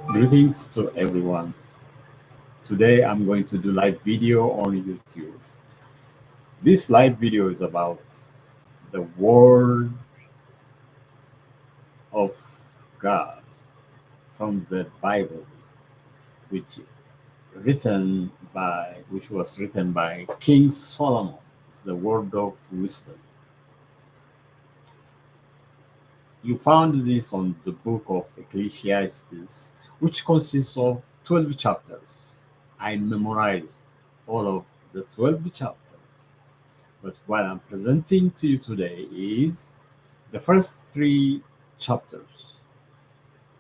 Greetings to everyone. Today I'm going to do live video on YouTube. This live video is about the Word of God from the Bible, which was written by King Solomon. It's the Word of Wisdom. You found this on the book of Ecclesiastes, which consists of 12 chapters. I memorized all of the 12 chapters. But what I'm presenting to you today is the first three chapters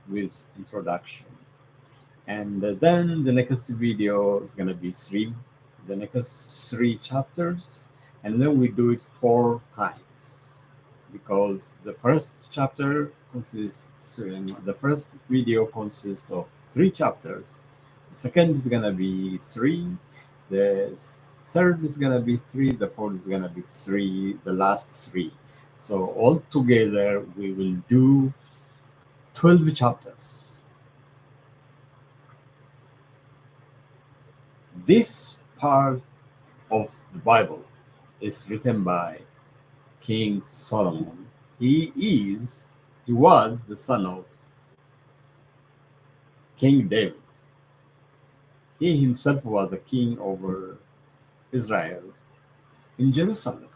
with introduction. And then the next video is going to be the next three chapters. And then we do it 4 times because the first video consists of 3 chapters. The second is going to be 3. The third is going to be 3. The fourth is going to be 3. The last 3. So all together, we will do 12 chapters. This part of the Bible is written by King Solomon. He was the son of King David. He himself was a king over Israel in Jerusalem.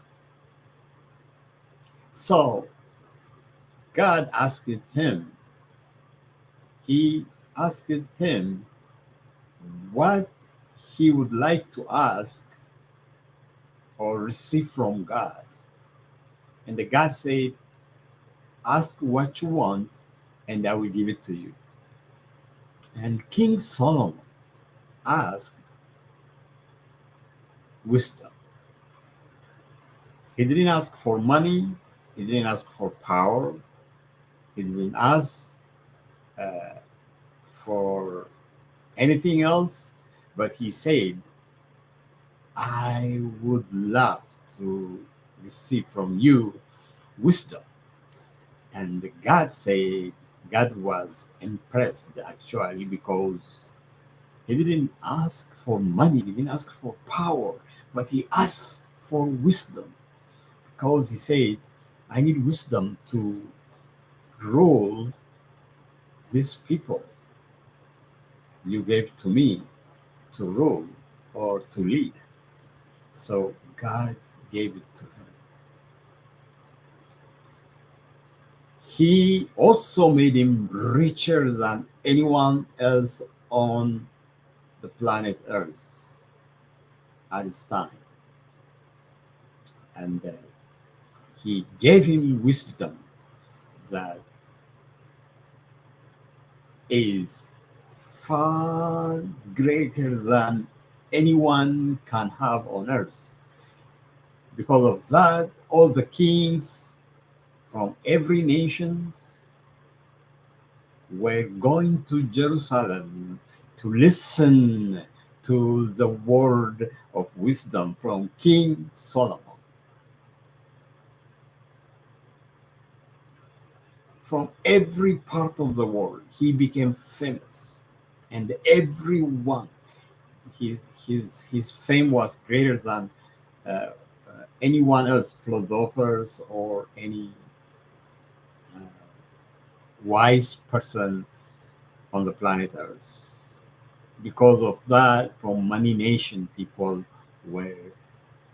So God he asked him what he would like to ask or receive from God. And the God said, ask what you want and I will give it to you. And King Solomon asked wisdom. He didn't ask for money. He didn't ask for power. He didn't ask for anything else. But he said, I would love to receive from you wisdom. And God was impressed actually because he didn't ask for money, he didn't ask for power, but he asked for wisdom because he said, I need wisdom to rule these people you gave to me to rule or to lead. So God gave it to him. He also made him richer than anyone else on the planet Earth at his time. And he gave him wisdom that is far greater than anyone can have on earth. Because of that, all the kings from every nation were going to Jerusalem to listen to the word of wisdom from King Solomon. From every part of the world, he became famous, and everyone, his fame was greater than uh, anyone else, philosophers or any uh, wise person on the planet Earth. Because of that, from many nations, people were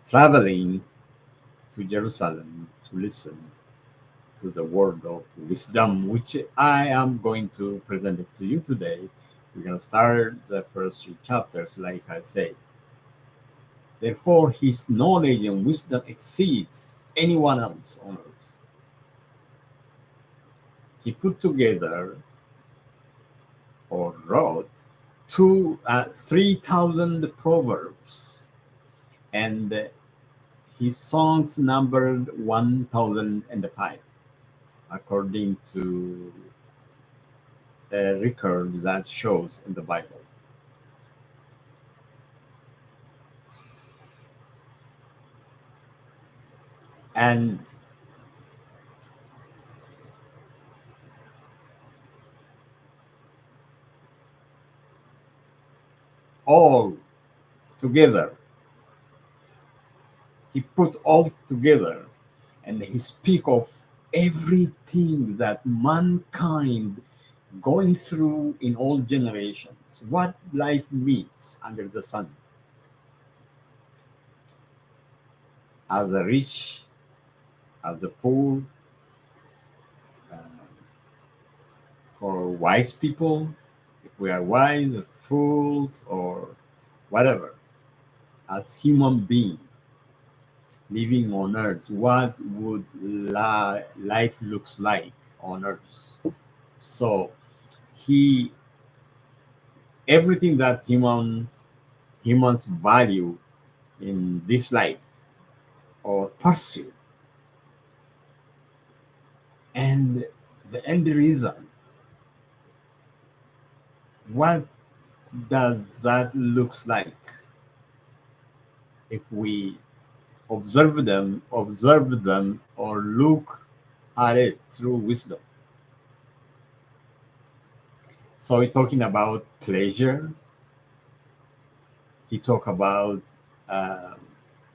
traveling to Jerusalem to listen to the word of wisdom, which I am going to present it to you today. We're going to start the first 3 chapters, like I say. Therefore, his knowledge and wisdom exceeds anyone else on earth. He put together or wrote 3,000 proverbs, and his songs numbered 1,005, according to a record that shows in the Bible. And all together. He put all together, and he speak of everything that mankind going through in all generations, what life means under the sun, as the rich, as the poor, uh, for wise people, if we are wise, or fools, or whatever, as human beings living on earth, what would life looks like on earth? So he everything that humans value in this life or pursue, and the end reason, what does that looks like if we observe them or look at it through wisdom? So we're talking about pleasure. He talk about um,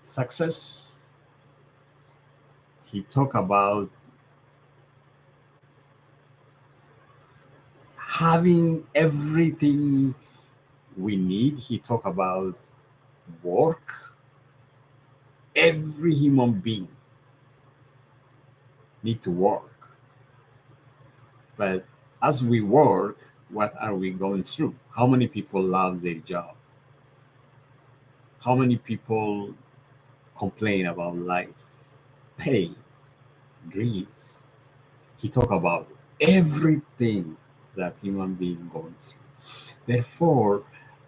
success. He talk about having everything we need. He talk about work. Every human being need to work, but as we work, what are we going through? How many people love their job? How many people complain about life, pain, grief? He talk about everything that human being going through. Therefore,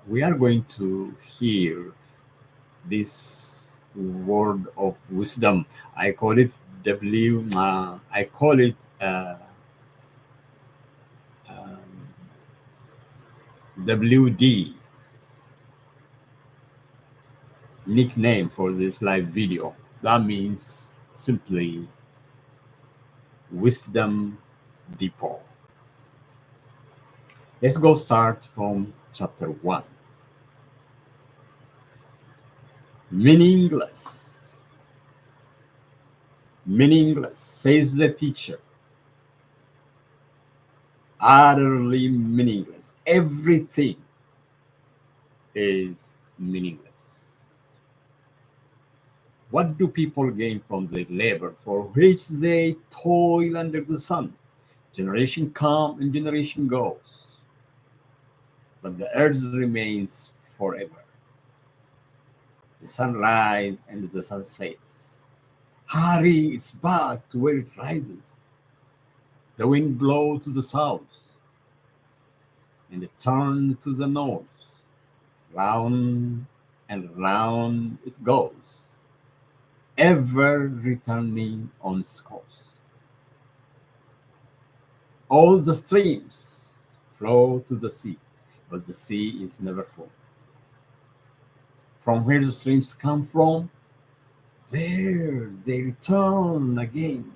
we are going to hear this word of wisdom. I call it I call it um, WD, nickname for this live video. That means simply Wisdom Depot. Let's go start from chapter 1. Meaningless. Meaningless, says the teacher. Utterly meaningless. Everything is meaningless. What do people gain from their labor for which they toil under the sun? Generation comes and generation goes, but the earth remains forever. The sun rises and the sun sets. Hurry, it's back to where it rises. The wind blows to the south and it turns to the north. Round and round it goes, ever returning on its course. All the streams flow to the sea, but the sea is never full. From where the streams come from, there they return again.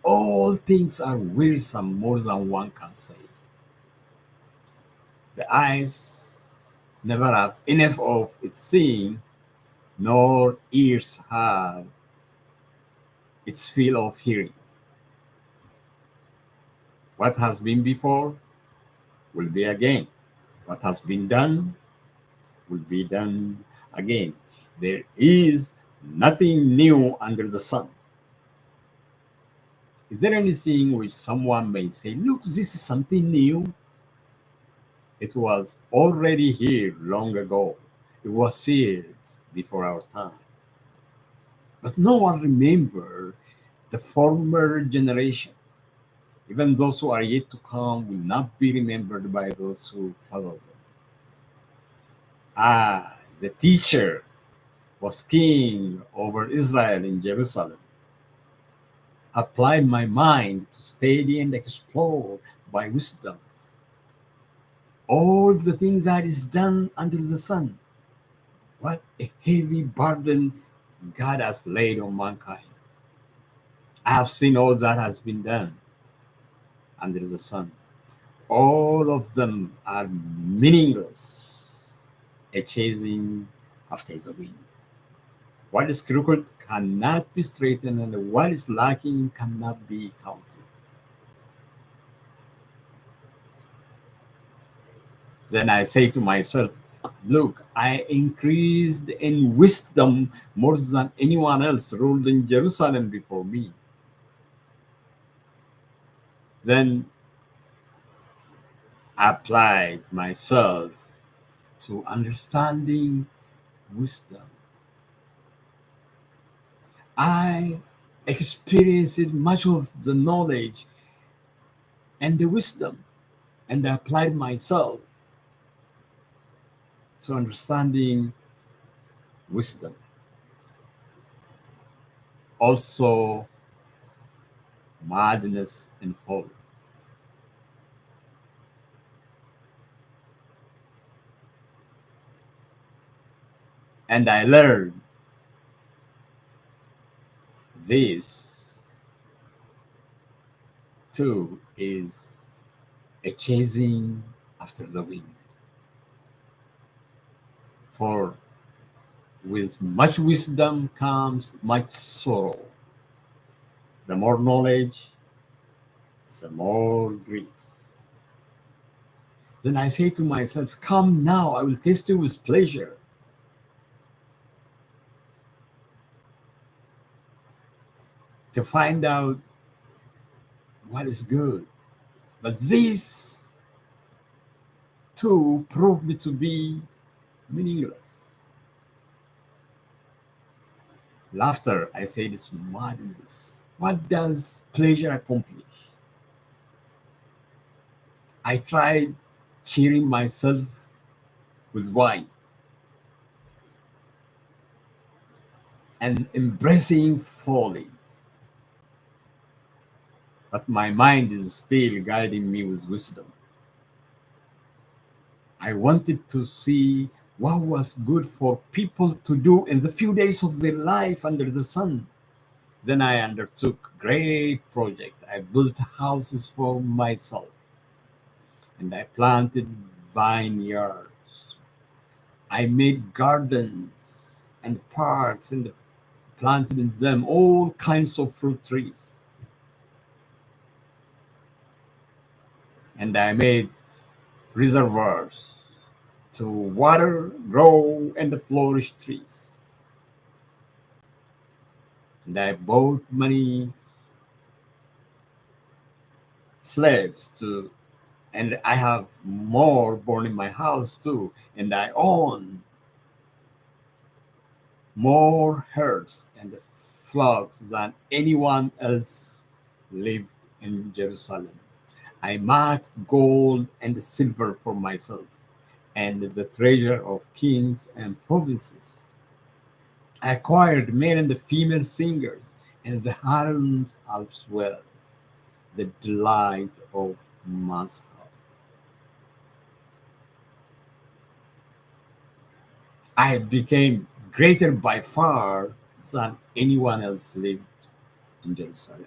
All things are wearisome more than one can say. The eyes never have enough of its seeing, nor ears have its fill of hearing. What has been before will be again. What has been done will be done again. There is nothing new under the sun. Is there anything which someone may say, look, this is something new? It was already here long ago. It was here before our time. But no one remember the former generation. Even those who are yet to come will not be remembered by those who follow them. The teacher was king over Israel in Jerusalem. Apply my mind to study and explore by wisdom all the things that is done under the sun. What a heavy burden God has laid on mankind. I have seen all that has been done under the sun. All of them are meaningless, a chasing after the wind. What is crooked cannot be straightened, and what is lacking cannot be counted. Then I say to myself, look, I increased in wisdom more than anyone else ruled in Jerusalem before me. Then I applied myself to understanding wisdom. I experienced much of the knowledge and the wisdom, and I applied myself to understanding wisdom. Also, madness and folly. And I learned this too is a chasing after the wind. For with much wisdom comes much sorrow. The more knowledge, the more grief. Then I say to myself, come now, I will taste you with pleasure. To find out what is good. But this too proved to be meaningless. Laughter, I said, is madness. What does pleasure accomplish? I tried cheering myself with wine and embracing folly, but my mind is still guiding me with wisdom. I wanted to see what was good for people to do in the few days of their life under the sun. Then I undertook great project. I built houses for myself and I planted vineyards. I made gardens and parks and planted in them all kinds of fruit trees. And I made reservoirs to water, grow, and flourish trees. And I bought many slaves to, and I have more born in my house too. And I own more herds and flocks than anyone else lived in Jerusalem. I marked gold and silver for myself and the treasure of kings and provinces. I acquired male and female singers and the harems as well, the delight of man's heart. I became greater by far than anyone else lived in Jerusalem.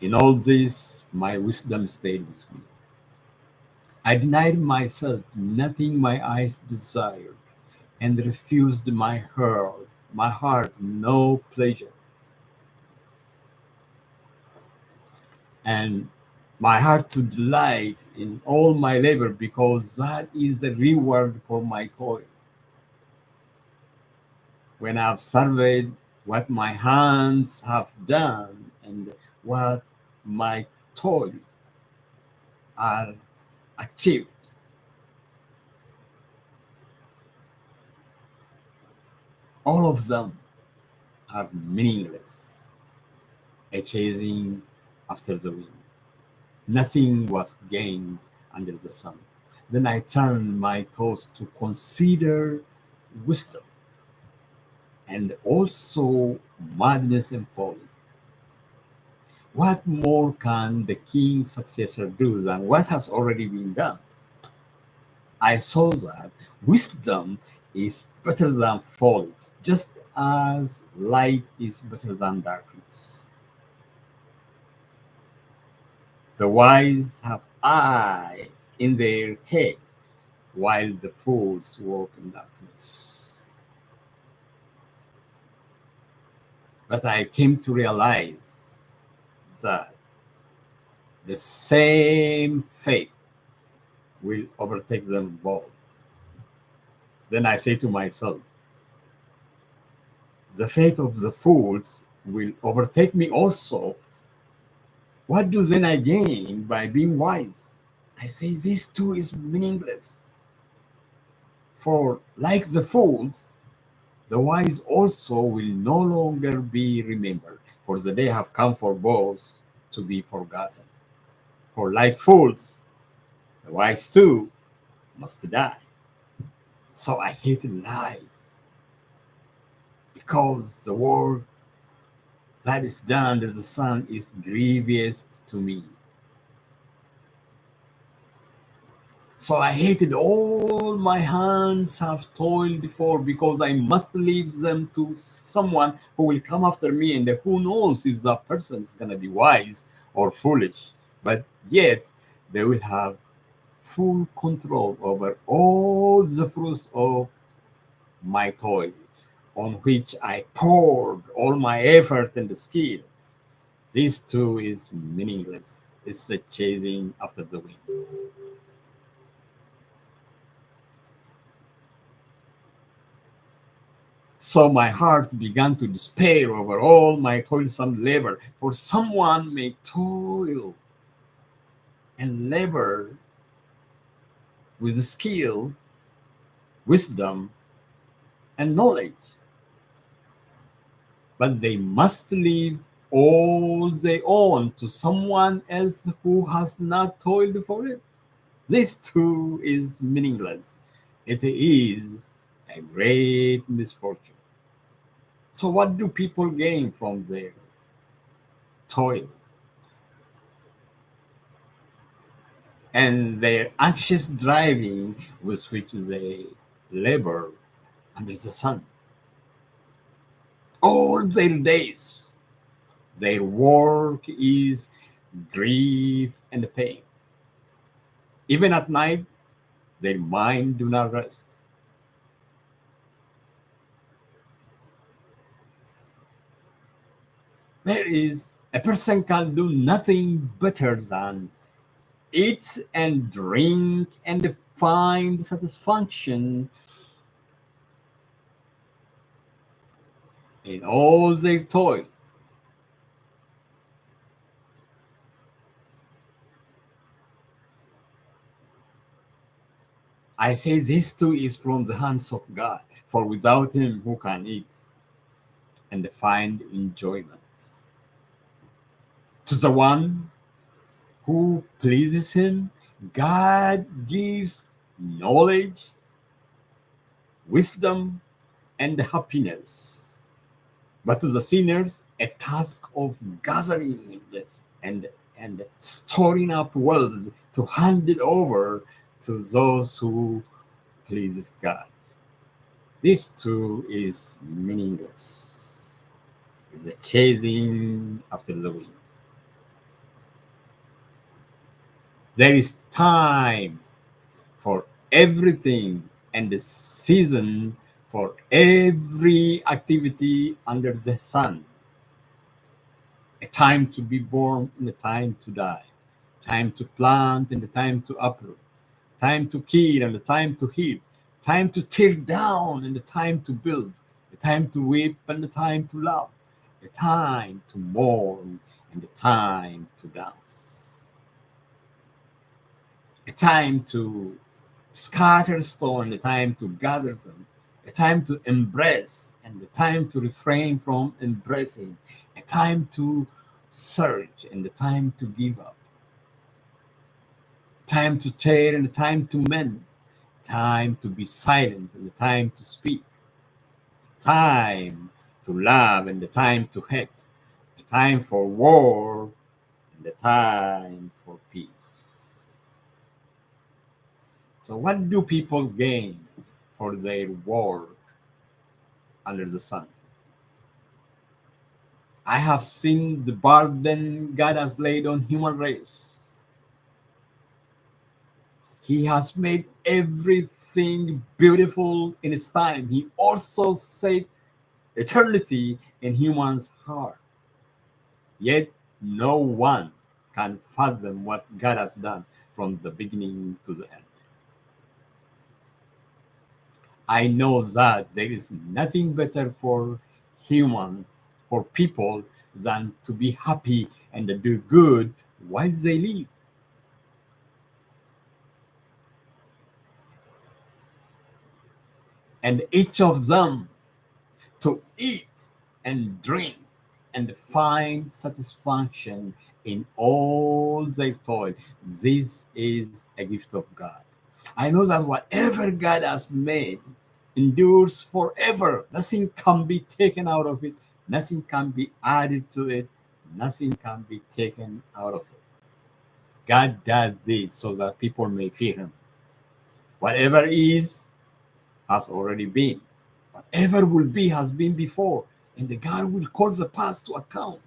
In all this, my wisdom stayed with me. I denied myself nothing my eyes desired, and refused my heart no pleasure, and my heart to delight in all my labor, because that is the reward for my toil. When I've surveyed what my hands have done and what my toil are achieved, all of them are meaningless, a chasing after the wind. Nothing was gained under the sun. Then I turned my thoughts to consider wisdom and also madness and folly. What more can the king's successor do than what has already been done? I saw that wisdom is better than folly, just as light is better than darkness. The wise have eye in their head, while the fools walk in darkness. But I came to realize that the same fate will overtake them both. Then I say to myself, the fate of the fools will overtake me also. What do then I gain by being wise? I say this too is meaningless. For like the fools, the wise also will no longer be remembered, for the day have come for both to be forgotten. For like fools, the wise too must die. So I hated life because the work that is done under the sun is grievous to me. So I hated all my hands have toiled for, because I must leave them to someone who will come after me, and who knows if that person is going to be wise or foolish. But yet they will have full control over all the fruits of my toil, on which I poured all my effort and skills. This too is meaningless. It's a chasing after the wind. So my heart began to despair over all my toilsome labor. For someone may toil and labor with skill, wisdom, and knowledge, but they must leave all they own to someone else who has not toiled for it. This too is meaningless. It is a great misfortune. So, what do people gain from their toil and their anxious driving with which they labor under the sun? All their days, their work is grief and pain. Even at night, their mind do not rest. There is a person can do nothing better than eat and drink and find satisfaction in all their toil. I say this too is from the hands of God, for without him who can eat and find enjoyment? To the one who pleases him, God gives knowledge, wisdom, and happiness. But to the sinners, a task of gathering and and storing up wealth to hand it over to those who pleases God. This too is meaningless. It's a chasing after the wind. There is time for everything and a season for every activity under the sun. A time to be born and a time to die. Time to plant and a time to uproot. Time to kill and a time to heal. Time to tear down and a time to build. A time to weep and a time to laugh. A time to mourn and a time to dance. A time to scatter stone, a time to gather them, a time to embrace and a time to refrain from embracing, a time to surge and a time to give up, time to tear and a time to mend, time to be silent and a time to speak, time to love and a time to hate, a time for war and a time for peace. So, what do people gain for their work under the sun? I have seen the burden God has laid on human race. He has made everything beautiful in his time. He also set eternity in human's heart. Yet no one can fathom what God has done from the beginning to the end. I know that there is nothing better for humans, for people, than to be happy and do good while they live. And each of them to eat and drink and find satisfaction in all their toil. This is a gift of God. I know that whatever God has made endures forever. Nothing can be taken out of it, nothing can be added to it, nothing can be taken out of it. God does this so that people may fear Him. Whatever is has already been. Whatever will be has been before, and the God will call the past to account.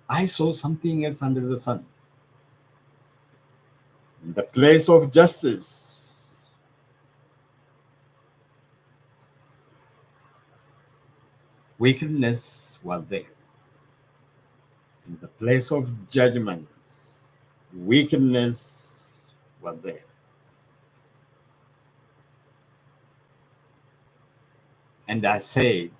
I saw something else under the sun. In the place of justice, wickedness was there. In the place of judgment, wickedness was there. And I say,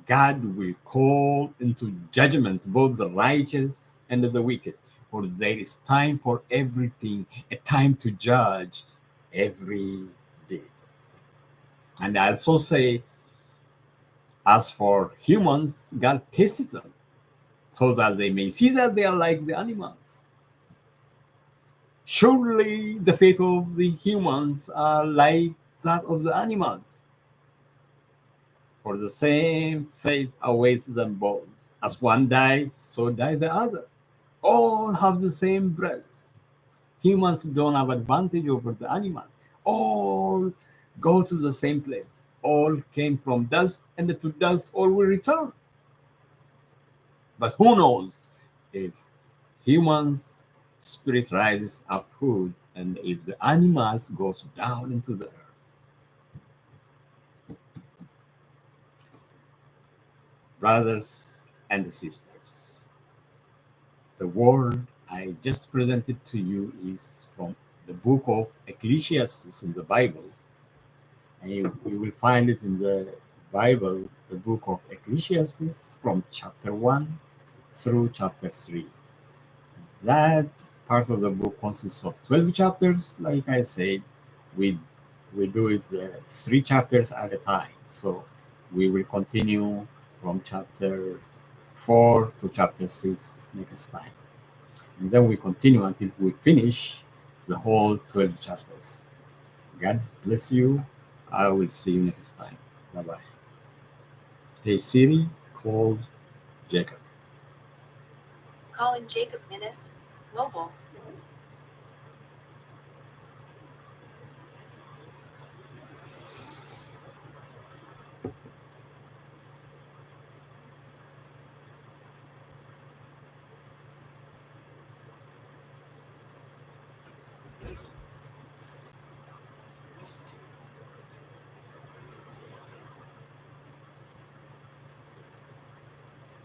God will call into judgment both the righteous and the wicked. For there is time for everything, a time to judge every deed. And I also say, as for humans, God tested them so that they may see that they are like the animals. Surely the fate of the humans are like that of the animals. For the same fate awaits them both. As one dies, so dies the other. All have the same breath. Humans don't have advantage over the animals. All go to the same place. All came from dust, and to dust all will return. But who knows if humans' spirit rises upward and if the animals goes down into the earth. Brothers and sisters, the word I just presented to you is from the book of Ecclesiastes in the Bible. And you will find it in the Bible, the book of Ecclesiastes, from chapter 1 through chapter 3. That part of the book consists of 12 chapters. Like I said, we we do it 3 chapters at a time. So we will continue from chapter 4 to chapter 6 next time. And then we continue until we finish the whole 12 chapters. God bless you. I will see you next time. Bye bye. Hey Siri, call Jacob. Calling Jacob Minnis, mobile.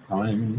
How many minutes?